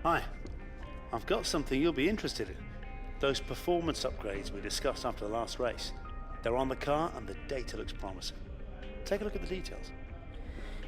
Hi, I've got something you'll be interested in. Those performance upgrades we discussed after the last race. They're on the car and the data looks promising. Take a look at the details.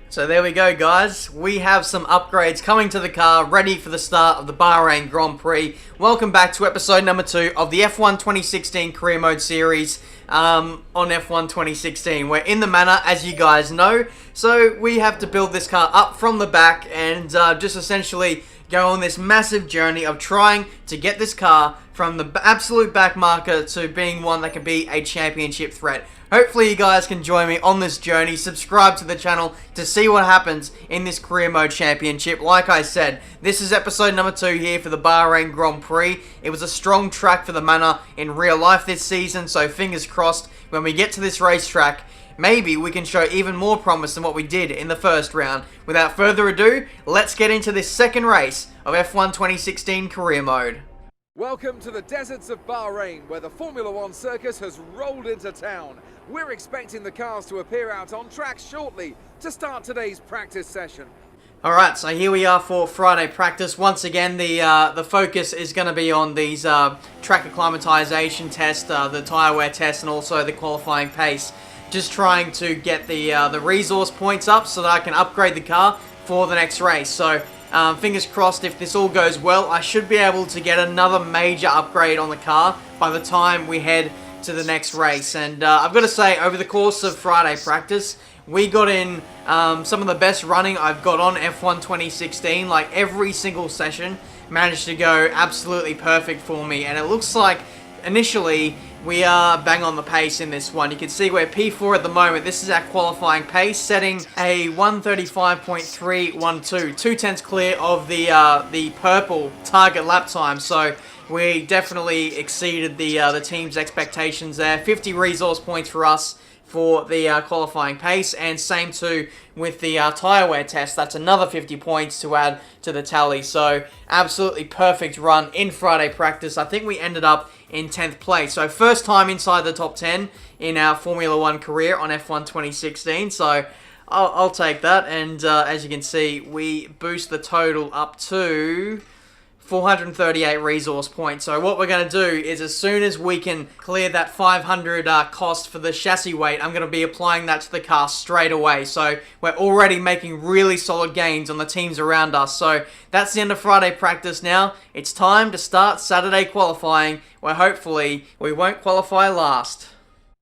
So there we go, guys. We have some upgrades coming to the car, ready for the start of the Bahrain Grand Prix. Welcome back to episode number 2 of the F1 2016 Career Mode series on F1 2016. We're in the Manor, as you guys know, so we have to build this car up from the back and just essentially go on this massive journey of trying to get this car from the absolute back marker to being one that can be a championship threat. Hopefully you guys can join me on this journey. Subscribe to the channel to see what happens in this Career Mode Championship. Like I said, this is episode number 2 here for the Bahrain Grand Prix. It was a strong track for the Manor in real life this season, so fingers crossed when we get to this racetrack, maybe we can show even more promise than what we did in the first round. Without further ado, let's get into this second race of F1 2016 Career Mode. Welcome to the deserts of Bahrain, where the Formula One circus has rolled into town. We're expecting the cars to appear out on track shortly to start today's practice session. Alright, so here we are for Friday practice. Once again, the focus is going to be on these track acclimatization tests, the tyre wear test, and also the qualifying pace. Just trying to get the resource points up so that I can upgrade the car for the next race. So fingers crossed, if this all goes well, I should be able to get another major upgrade on the car by the time we head to the next race. And I've got to say, over the course of Friday practice, we got in some of the best running I've got on F1 2016. Like, every single session managed to go absolutely perfect for me, and it looks like initially we are bang on the pace in this one. You can see we're P4 at the moment. This is our qualifying pace, setting a 1:35.312, 2/10 clear of the purple target lap time. So we definitely exceeded the team's expectations there. 50 resource points for us for the qualifying pace, and same too with the tyre wear test. That's another 50 points to add to the tally. So absolutely perfect run in Friday practice. I think we ended up in 10th place. So first time inside the top 10 in our Formula One career on F1 2016. So I'll take that. And as you can see, we boost the total up to 438 resource points. So what we're going to do is, as soon as we can clear that 500 cost for the chassis weight, I'm going to be applying that to the car straight away. So we're already making really solid gains on the teams around us. So that's the end of Friday practice now. It's time to start Saturday qualifying, where hopefully we won't qualify last.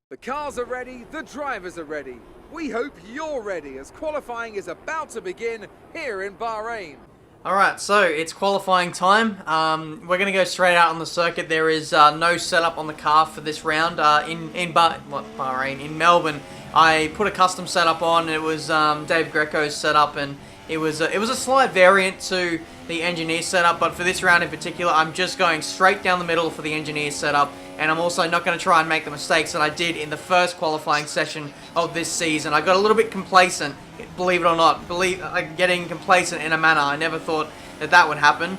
The cars are ready, the drivers are ready. We hope you're ready, as qualifying is about to begin here in Bahrain. Alright, so it's qualifying time. We're going to go straight out on the circuit. There is no setup on the car for this round. Bahrain, in Melbourne, I put a custom setup on. It was Dave Greco's setup, and it was a slight variant to the engineer setup, but for this round in particular, I'm just going straight down the middle for the engineer setup, and I'm also not going to try and make the mistakes that I did in the first qualifying session of this season. I got a little bit complacent, believe it or not, getting complacent in a manner. I never thought that would happen,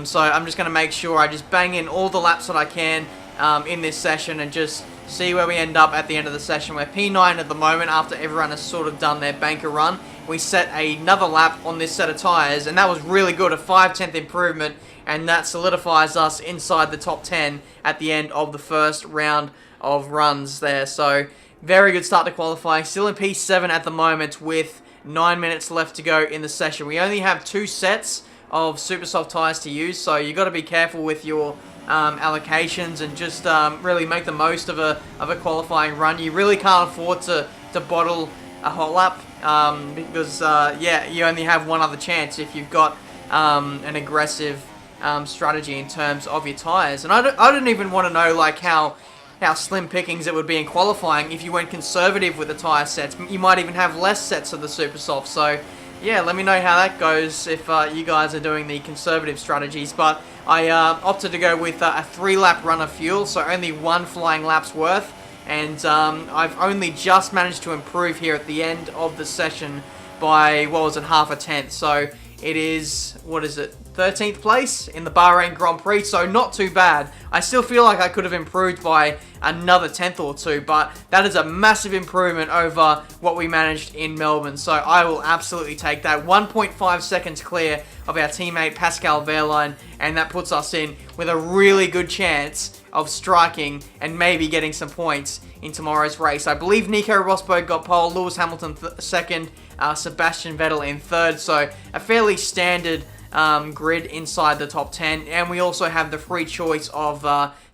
so I'm just going to make sure I just bang in all the laps that I can in this session and just see where we end up at the end of the session. We're P9 at the moment after everyone has sort of done their banker run. We set another lap on this set of tyres, and that was really good, a 5/10 improvement, and that solidifies us inside the top 10 at the end of the first round of runs there. So very good start to qualifying. Still in P7 at the moment with 9 minutes left to go in the session. We only have 2 sets of super soft tyres to use, so you got to be careful with your allocations and just really make the most of a qualifying run. You really can't afford to bottle a whole lap because yeah, you only have one other chance if you've got an aggressive strategy in terms of your tyres. And I don't even want to know like how slim pickings it would be in qualifying if you went conservative with the tyre sets. You might even have less sets of the super soft. So yeah, let me know how that goes if you guys are doing the conservative strategies. But I opted to go with a 3-lap run of fuel, so only 1 flying lap's worth. And I've only just managed to improve here at the end of the session by, what was it, half a tenth. So it is, what is it, 13th place in the Bahrain Grand Prix, so not too bad. I still feel like I could have improved by another tenth or two, but that is a massive improvement over what we managed in Melbourne. So I will absolutely take that. 1.5 seconds clear of our teammate Pascal Wehrlein, and that puts us in with a really good chance of striking and maybe getting some points in tomorrow's race. I believe Nico Rosberg got pole, Lewis Hamilton second, Sebastian Vettel in third, so a fairly standard grid inside the top 10, and we also have the free choice of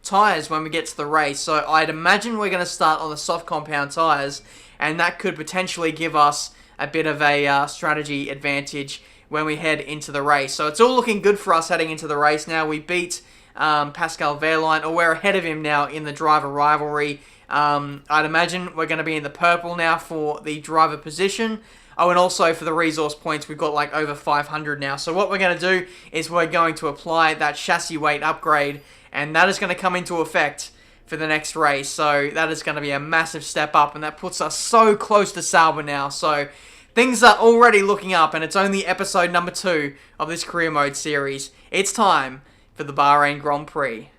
tyres when we get to the race. So I'd imagine we're going to start on the soft compound tyres, and that could potentially give us a bit of a strategy advantage when we head into the race. So it's all looking good for us heading into the race now. We beat Pascal Wehrlein, or we're ahead of him now in the driver rivalry. I'd imagine we're going to be in the purple now for the driver position. Oh, and also for the resource points, we've got like over 500 now. So what we're going to do is we're going to apply that chassis weight upgrade, and that is going to come into effect for the next race. So that is going to be a massive step up, and that puts us so close to Sauber now. So things are already looking up, and it's only episode number 2 of this career mode series. It's time for the Bahrain Grand Prix.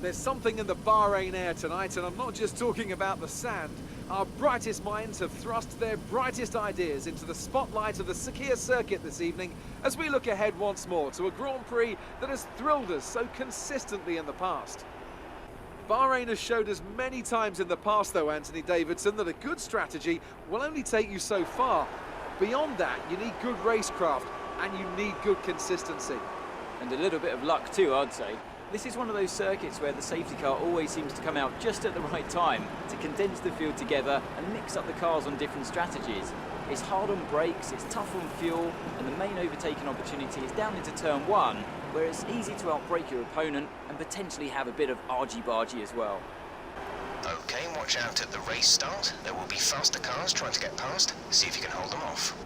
There's something in the Bahrain air tonight, and I'm not just talking about the sand. Our brightest minds have thrust their brightest ideas into the spotlight of the Sakhir circuit this evening as we look ahead once more to a Grand Prix that has thrilled us so consistently in the past. Bahrain has showed us many times in the past, though, Anthony Davidson, that a good strategy will only take you so far. Beyond that, you need good racecraft and you need good consistency. And a little bit of luck too, I'd say. This is one of those circuits where the safety car always seems to come out just at the right time to condense the field together and mix up the cars on different strategies. It's hard on brakes, it's tough on fuel, and the main overtaking opportunity is down into turn 1, where it's easy to outbrake your opponent and potentially have a bit of argy-bargy as well. Okay, watch out at the race start. There will be faster cars trying to get past. See if you can hold them off.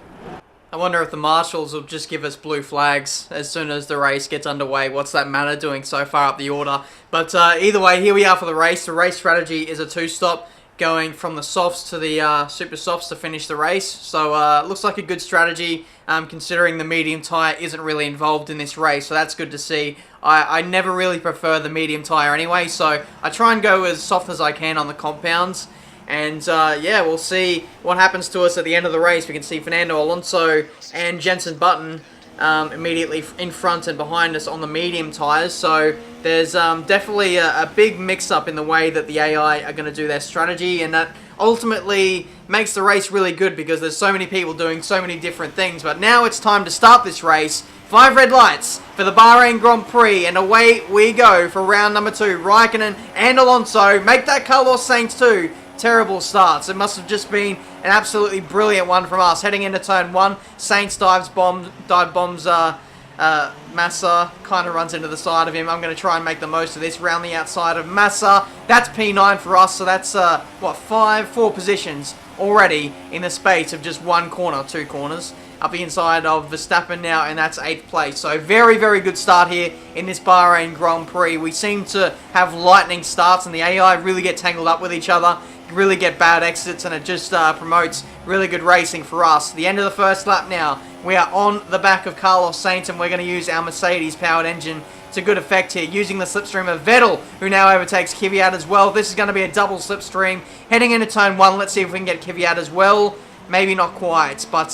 I wonder if the marshals will just give us blue flags as soon as the race gets underway. What's that Manor doing so far up the order? But either way, here we are for the race. The race strategy is a 2-stop, going from the softs to the super softs to finish the race. So looks like a good strategy, considering the medium tyre isn't really involved in this race. So that's good to see. I never really prefer the medium tyre anyway, so I try and go as soft as I can on the compounds. And yeah, we'll see what happens to us at the end of the race. We can see Fernando Alonso and Jenson Button immediately in front and behind us on the medium tyres. So there's definitely a big mix-up in the way that the AI are going to do their strategy, and that ultimately makes the race really good because there's so many people doing so many different things. But now it's time to start this race. 5 red lights for the Bahrain Grand Prix, and away we go for round number 2. Raikkonen and Alonso make that Carlos Sainz 2. Terrible starts. It must have just been an absolutely brilliant one from us. Heading into turn 1, Sainz dive bombs Massa, kind of runs into the side of him. I'm going to try and make the most of this. Round the outside of Massa. That's P9 for us, so that's, what, 4 positions already in the space of just 1 corner, 2 corners. Up the inside of Verstappen now, and that's 8th place. So very, very good start here in this Bahrain Grand Prix. We seem to have lightning starts, and the AI really get tangled up with each other, really get bad exits, and it just promotes really good racing for us. The end of the first lap now. We are on the back of Carlos Sainz, and we're going to use our Mercedes-powered engine to good effect here, using the slipstream of Vettel, who now overtakes Kvyat as well. This is going to be a double slipstream. Heading into turn 1, let's see if we can get Kvyat as well. Maybe not quite, but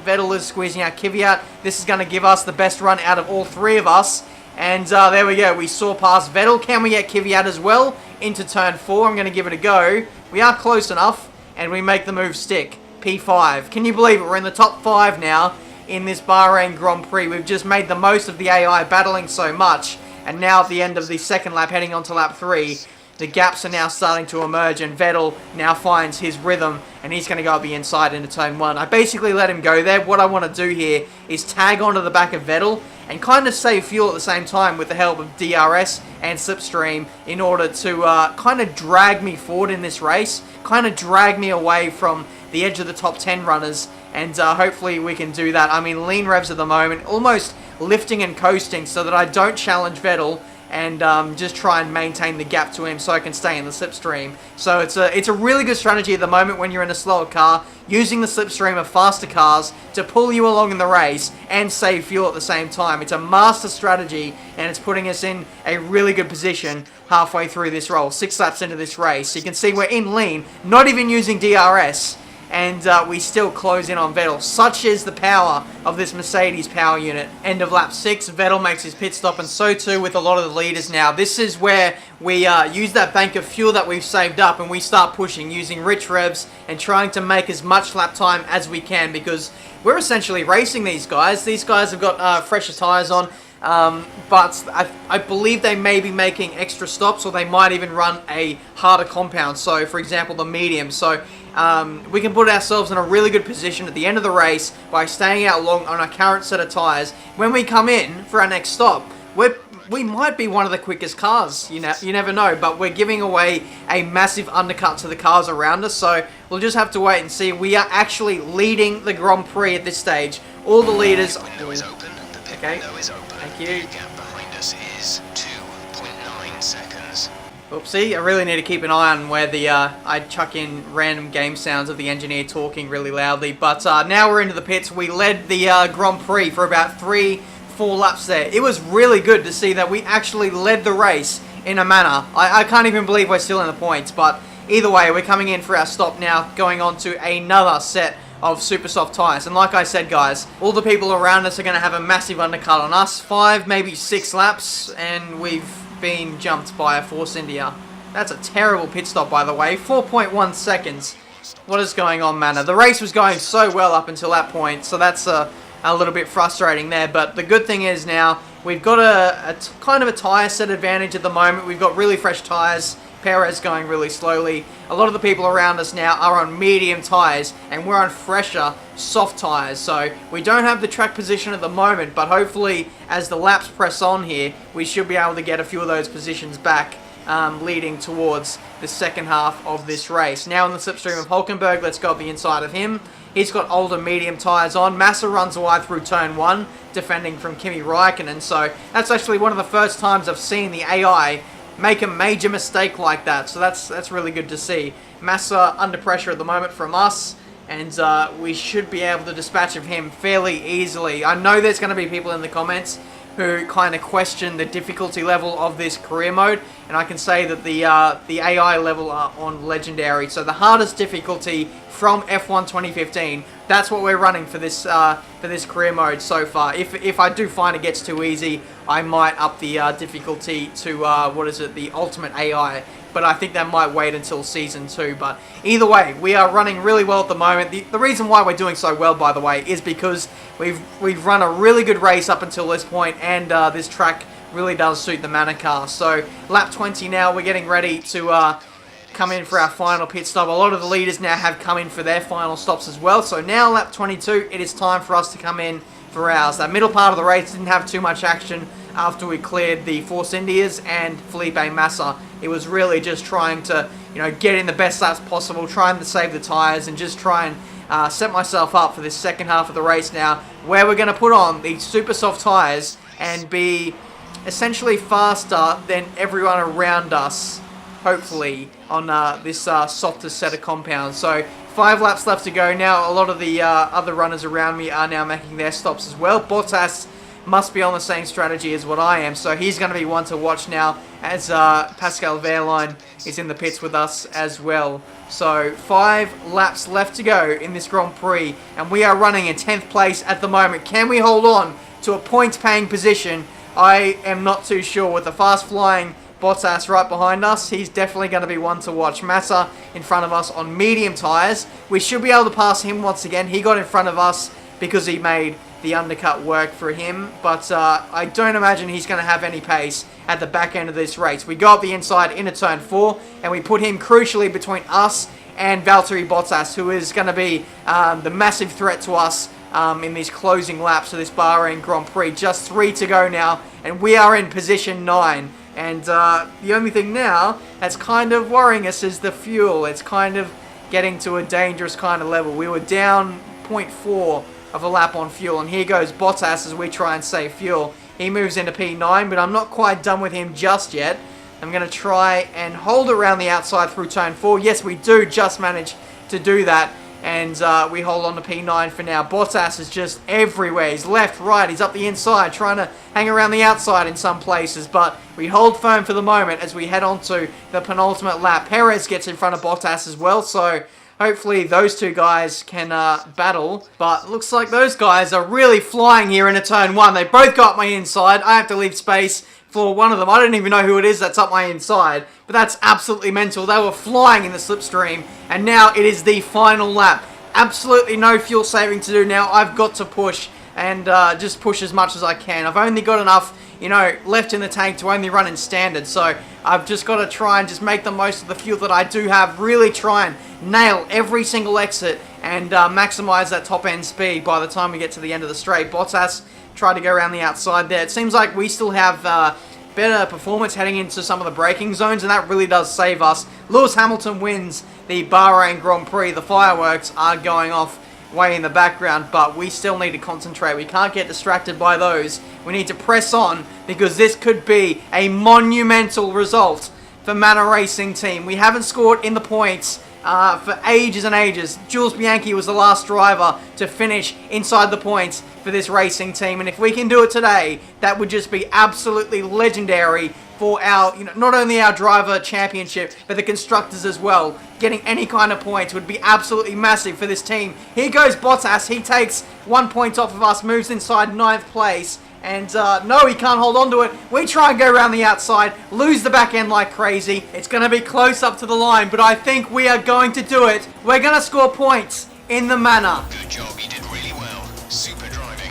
Vettel is squeezing out Kvyat. This is going to give us the best run out of all 3 of us. And there we go. We saw past Vettel. Can we get Kvyat as well into turn 4? I'm going to give it a go. We are close enough, and we make the move stick. P5. Can you believe it? We're in the top 5 now in this Bahrain Grand Prix. We've just made the most of the AI battling so much. And now at the end of the second lap, heading on to lap 3, the gaps are now starting to emerge, and Vettel now finds his rhythm, and he's going to go up the inside into turn 1. I basically let him go there. What I want to do here is tag onto the back of Vettel and kind of save fuel at the same time with the help of DRS and Slipstream in order to kind of drag me forward in this race, kind of drag me away from the edge of the top 10 runners, and hopefully we can do that. I'm in lean revs at the moment, almost lifting and coasting so that I don't challenge Vettel and just try and maintain the gap to him so I can stay in the slipstream. So it's a really good strategy at the moment when you're in a slower car, using the slipstream of faster cars to pull you along in the race and save fuel at the same time. It's a master strategy, and it's putting us in a really good position halfway through this roll, 6 laps into this race. You can see we're in lean, not even using DRS, and we still close in on Vettel. Such is the power of this Mercedes power unit. End of lap 6, Vettel makes his pit stop, and so too with a lot of the leaders now. This is where we use that bank of fuel that we've saved up, and we start pushing, using rich revs and trying to make as much lap time as we can, because we're essentially racing these guys. These guys have got fresher tyres on, but I believe they may be making extra stops, or they might even run a harder compound, so for example the medium. So we can put ourselves in a really good position at the end of the race by staying out long on our current set of tyres. When we come in for our next stop, we might be one of the quickest cars, you never know, but we're giving away a massive undercut to the cars around us, so we'll just have to wait and see. We are actually leading the Grand Prix at this stage. All the leaders... Window is open. The pit Okay. window is open. Thank you. The gap behind us is 2.9 seconds. Oopsie, I really need to keep an eye on where I chuck in random game sounds of the engineer talking really loudly. But now we're into the pits. We led the Grand Prix for about 3-4 laps there. It was really good to see that we actually led the race in a manner. I can't even believe we're still in the points, but either way, we're coming in for our stop now, going on to another set of super soft tyres. And like I said, guys, all the people around us are going to have a massive undercut on us. 5, maybe 6 laps, and we've been jumped by a Force India. That's a terrible pit stop, by the way. 4.1 seconds. What is going on, Manor? The race was going so well up until that point, so that's a little bit frustrating there. But the good thing is now we've got a kind of a tyre set advantage at the moment. We've got really fresh tyres. Perez going really slowly. A lot of the people around us now are on medium tyres, and we're on fresher, soft tyres. So we don't have the track position at the moment, but hopefully as the laps press on here, we should be able to get a few of those positions back, leading towards the second half of this race. Now in the slipstream of Hulkenberg, let's go up the inside of him. He's got older medium tyres on. Massa runs wide through turn 1, defending from Kimi Räikkönen. So that's actually one of the first times I've seen the AI make a major mistake like that, so that's really good to see. Massa under pressure at the moment from us, and we should be able to dispatch of him fairly easily. I know there's going to be people in the comments who kind of question the difficulty level of this career mode, and I can say that the AI level are on legendary, so the hardest difficulty from F1 2015. That's what we're running for this career mode so far. If I do find it gets too easy, I might up the difficulty to the ultimate AI. But I think that might wait until Season 2. But either way, we are running really well at the moment. The reason why we're doing so well, by the way, is because we've run a really good race up until this point, and this track really does suit the Manor car. So lap 20 now, we're getting ready to come in for our final pit stop. A lot of the leaders now have come in for their final stops as well. So now lap 22, it is time for us to come in for ours. That middle part of the race didn't have too much action after we cleared the Force Indias and Felipe Massa. It was really just trying to, get in the best laps possible, trying to save the tyres, and just try and set myself up for this second half of the race now, where we're going to put on these super soft tyres and be essentially faster than everyone around us, hopefully, on this softer set of compounds. So 5 laps left to go now. A lot of the other runners around me are now making their stops as well. Bottas must be on the same strategy as what I am, so he's going to be one to watch now, as Pascal Wehrlein is in the pits with us as well. So 5 laps left to go in this Grand Prix, and we are running in 10th place at the moment. Can we hold on to a points-paying position? I am not too sure. With the fast-flying Bottas right behind us, he's definitely going to be one to watch. Massa in front of us on medium tyres. We should be able to pass him once again. He got in front of us because he made the undercut work for him, but I don't imagine he's going to have any pace at the back end of this race. We go up the inside into turn 4, and we put him crucially between us and Valtteri Bottas, who is going to be the massive threat to us in these closing laps of this Bahrain Grand Prix. Just 3 to go now, and we are in position 9. And the only thing now that's kind of worrying us is the fuel. It's kind of getting to a dangerous kind of level. We were down 0.4 of a lap on fuel. And here goes Bottas as we try and save fuel. He moves into P9, but I'm not quite done with him just yet. I'm going to try and hold around the outside through turn 4. Yes, we do just manage to do that. And we hold on to P9 for now. Bottas is just everywhere. He's left, right, he's up the inside, trying to hang around the outside in some places. But we hold firm for the moment as we head on to the penultimate lap. Perez gets in front of Bottas as well, so hopefully those two guys can battle. But looks like those guys are really flying here into turn 1. They both got my inside. I have to leave space for one of them. I don't even know who it is that's up my inside, but that's absolutely mental. They were flying in the slipstream, and now it is the final lap. Absolutely no fuel saving to do now. I've got to push and just push as much as I can. I've only got enough, you know, left in the tank to only run in standard, so I've just got to try and just make the most of the fuel that I do have. Really try and nail every single exit and maximize that top end speed by the time we get to the end of the straight. Bottas tried to go around the outside there. It seems like we still have better performance heading into some of the braking zones, and that really does save us. Lewis Hamilton wins the Bahrain Grand Prix. The fireworks are going off way in the background, but we still need to concentrate. We can't get distracted by those. We need to press on, because this could be a monumental result for Manor Racing Team. We haven't scored in the points for ages and ages. Jules Bianchi was the last driver to finish inside the points for this racing team, and if we can do it today, that would just be absolutely legendary for our, you know, not only our driver championship, but the constructors as well. Getting any kind of points would be absolutely massive for this team. Here goes Bottas. He takes 1 point off of us, moves inside 9th place. And no, he can't hold on to it. We try and go around the outside, lose the back end like crazy. It's going to be close up to the line, but I think we are going to do it. We're going to score points in the Manor. Good job, you did really well. Super driving.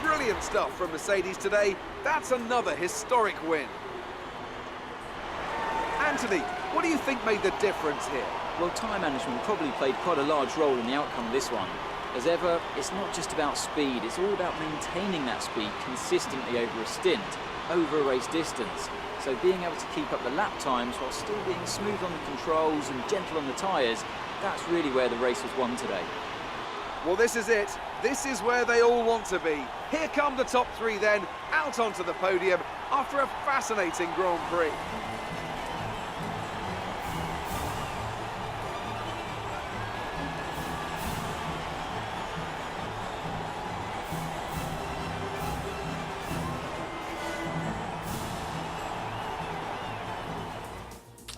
Brilliant stuff from Mercedes today. That's another historic win. Anthony, what do you think made the difference here? Well, tyre management probably played quite a large role in the outcome of this one. As ever, it's not just about speed, it's all about maintaining that speed consistently over a stint, over a race distance. So being able to keep up the lap times while still being smooth on the controls and gentle on the tyres, that's really where the race was won today. Well, this is it. This is where they all want to be. Here come the top 3 then, out onto the podium after a fascinating Grand Prix.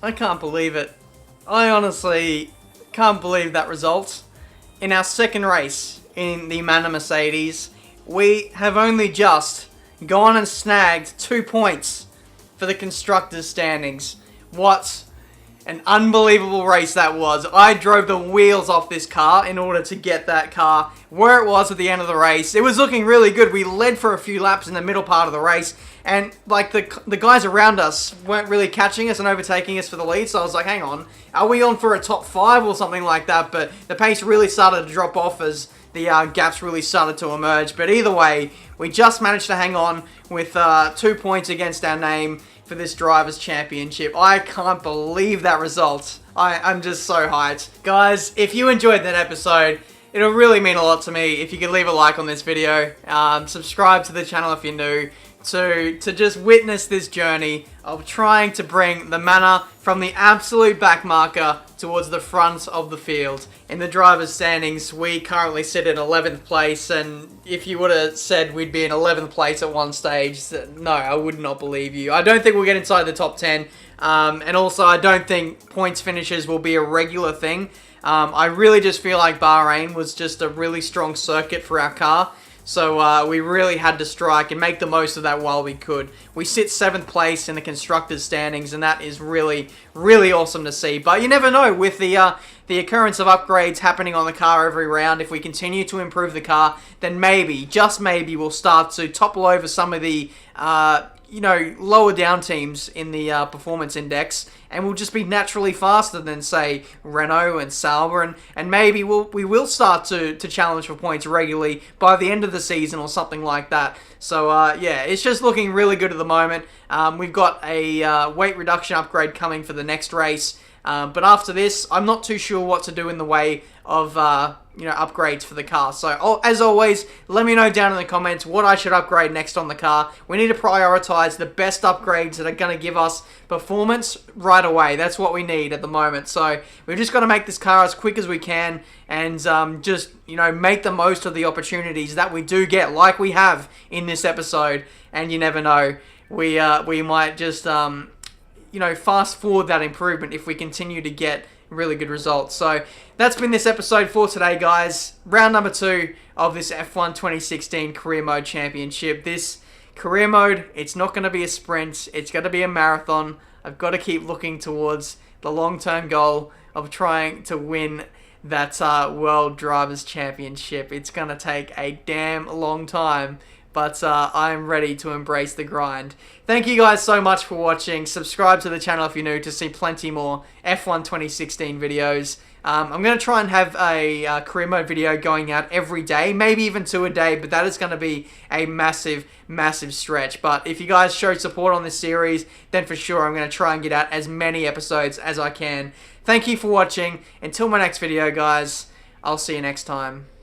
I can't believe it. I honestly can't believe that result. In our second race in the Manor Mercedes, we have only just gone and snagged 2 points for the constructors' standings. What an unbelievable race that was. I drove the wheels off this car in order to get that car where it was at the end of the race. It was looking really good. We led for a few laps in the middle part of the race, and like the guys around us weren't really catching us and overtaking us for the lead, so I was like, hang on, are we on for a top 5 or something like that? But the pace really started to drop off as the gaps really started to emerge. But either way, we just managed to hang on with 2 points against our name for this Drivers' Championship. I can't believe that result. I'm just so hyped. Guys, if you enjoyed that episode, it'll really mean a lot to me if you could leave a like on this video, subscribe to the channel if you're new, to just witness this journey of trying to bring the Manor from the absolute back marker towards the front of the field. In the driver's standings, we currently sit in 11th place, and if you would have said we'd be in 11th place at one stage, no, I would not believe you. I don't think we'll get inside the top 10, and also I don't think points finishes will be a regular thing. I really just feel like Bahrain was just a really strong circuit for our car. So we really had to strike and make the most of that while we could. We sit 7th place in the constructors' standings, and that is really, really awesome to see. But you never know, with the occurrence of upgrades happening on the car every round, if we continue to improve the car, then maybe, just maybe, we'll start to topple over some of the you know, lower down teams in the performance index, and we'll just be naturally faster than, say, Renault and Sauber, and maybe we will start to challenge for points regularly by the end of the season or something like that. So, yeah, it's just looking really good at the moment. We've got a weight reduction upgrade coming for the next race, but after this, I'm not too sure what to do in the way of you know, upgrades for the car. So, as always, let me know down in the comments what I should upgrade next on the car. We need to prioritize the best upgrades that are going to give us performance right away. That's what we need at the moment. So, we've just got to make this car as quick as we can and just, you know, make the most of the opportunities that we do get, like we have in this episode. And you never know, we might just, you know, fast forward that improvement if we continue to get really good results. So that's been this episode for today, guys. Round number 2 of this F1 2016 Career Mode Championship. This Career Mode, it's not going to be a sprint. It's going to be a marathon. I've got to keep looking towards the long-term goal of trying to win that World Drivers' Championship. It's going to take a damn long time, but I'm ready to embrace the grind. Thank you guys so much for watching. Subscribe to the channel if you're new to see plenty more F1 2016 videos. I'm going to try and have a career mode video going out every day, maybe even 2 a day, but that is going to be a massive, massive stretch. But if you guys show support on this series, then for sure I'm going to try and get out as many episodes as I can. Thank you for watching. Until my next video, guys, I'll see you next time.